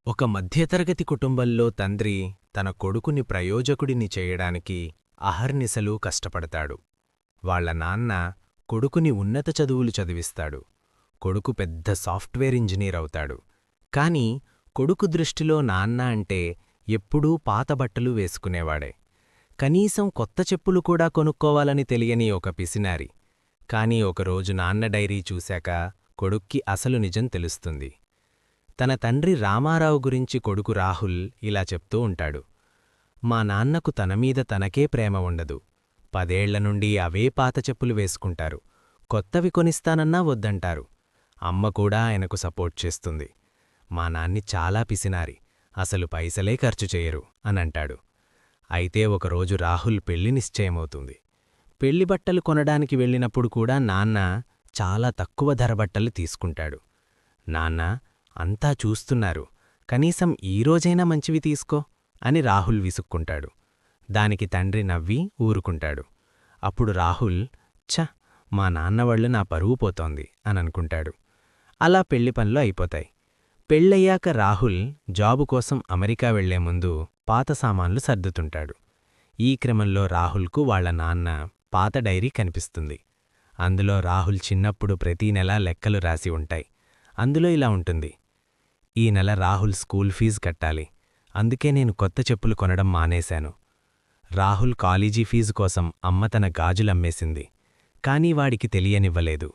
ఒక మధ్యతరగతి కుటుంబంలో తండ్రి తన కొడుకుని ప్రయోజకుడిని చేయడానికి అహర్నిశలూ కష్టపడతాడు. వాళ్ల నాన్న కొడుకుని ఉన్నత చదువులు చదివిస్తాడు. కొడుకు పెద్ద సాఫ్ట్వేర్ ఇంజనీర్ అవుతాడు. కాని కొడుకు దృష్టిలో నాన్న అంటే ఎప్పుడూ పాత బట్టలు వేసుకునేవాడే. కనీసం కొత్త చెప్పులు కూడా కొనుక్కోవాలని తెలియని ఒక పిసినారి. కాని ఒకరోజు నాన్న డైరీ చూశాక కొడుక్కి అసలు నిజం తెలుస్తుంది. తన తండ్రి రామారావు గురించి కొడుకు రాహుల్ ఇలా చెప్తూ ఉంటాడు. మా నాన్నకు తనమీద తనకే ప్రేమ ఉండదు. 10 ఏళ్ల నుండి అవే పాత చెప్పులు వేసుకుంటారు. కొత్తవి కొనిస్తానన్నా వద్దంటారు. అమ్మ కూడా ఆయనకు సపోర్ట్ చేస్తుంది. మా నాన్ని చాలా పిసినారి, అసలు పైసలే ఖర్చు చేయరు అనంటాడు. అయితే ఒకరోజు రాహుల్ పెళ్లి నిశ్చయమవుతుంది. పెళ్లిబట్టలు కొనడానికి వెళ్ళినప్పుడు కూడా నాన్న చాలా తక్కువ ధర బట్టలు తీసుకుంటాడు. నాన్నా, అంతా చూస్తున్నారు, కనీసం ఈరోజైనా మంచివి తీసుకో అని రాహుల్ విసుక్కుంటాడు. దానికి తండ్రి నవ్వి ఊరుకుంటాడు. అప్పుడు రాహుల్, ఛ, మా నాన్నవాళ్లు నా పరువు పోతోంది అననుకుంటాడు. అలా పెళ్లి పనులు అయిపోతాయి. పెళ్ళయ్యాక రాహుల్ జాబు కోసం అమెరికా వెళ్లే ముందు పాత సామాన్లు సర్దుతుంటాడు. ఈ క్రమంలో రాహుల్కు వాళ్ల నాన్న పాత డైరీ కనిపిస్తుంది. అందులో రాహుల్ చిన్నప్పుడు ప్రతీ నెలా లెక్కలు రాసి ఉంటాయి. అందులో ఇలా ఉంటుంది: ఈ నెల రాహుల్ స్కూల్ ఫీజు కట్టాలి, అందుకే నేను కొత్త చెప్పులు కొనడం మానేశాను. రాహుల్ కాలేజీ ఫీజు కోసం అమ్మ తన గాజులమ్మేసింది, కానీ వాడికి తెలియనివ్వలేదు.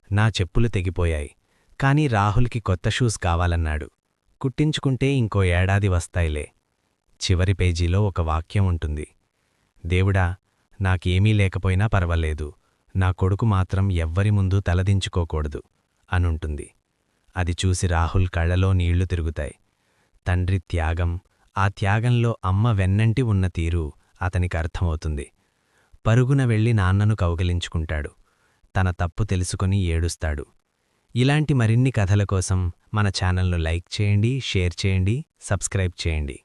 నా చెప్పులు తెగిపోయాయి, కానీ రాహుల్కి కొత్త షూస్ కావాలన్నాడు. కుట్టించుకుంటే ఇంకో ఏడాది వస్తాయిలే. చివరి పేజీలో ఒక వాక్యం ఉంటుంది: దేవుడా, నాకేమీ లేకపోయినా పర్వాలేదు, నా కొడుకు మాత్రం ఎవ్వరి ముందూ తలదించుకోకూడదు అనుంటుంది. అది చూసి రాహుల్ కళ్లలో నీళ్లు తిరుగుతాయి. తండ్రి త్యాగం, ఆ త్యాగంలో అమ్మ వెన్నంటి ఉన్న తీరు అతనికి అర్థమవుతుంది. పరుగున వెళ్లి నాన్నను కౌగిలించుకుంటాడు. తన తప్పు తెలుసుకుని ఏడుస్తాడు. ఇలాంటి మరిన్ని కథల కోసం మన ఛానల్ను లైక్ చేయండి, షేర్ చేయండి, సబ్స్క్రైబ్ చేయండి.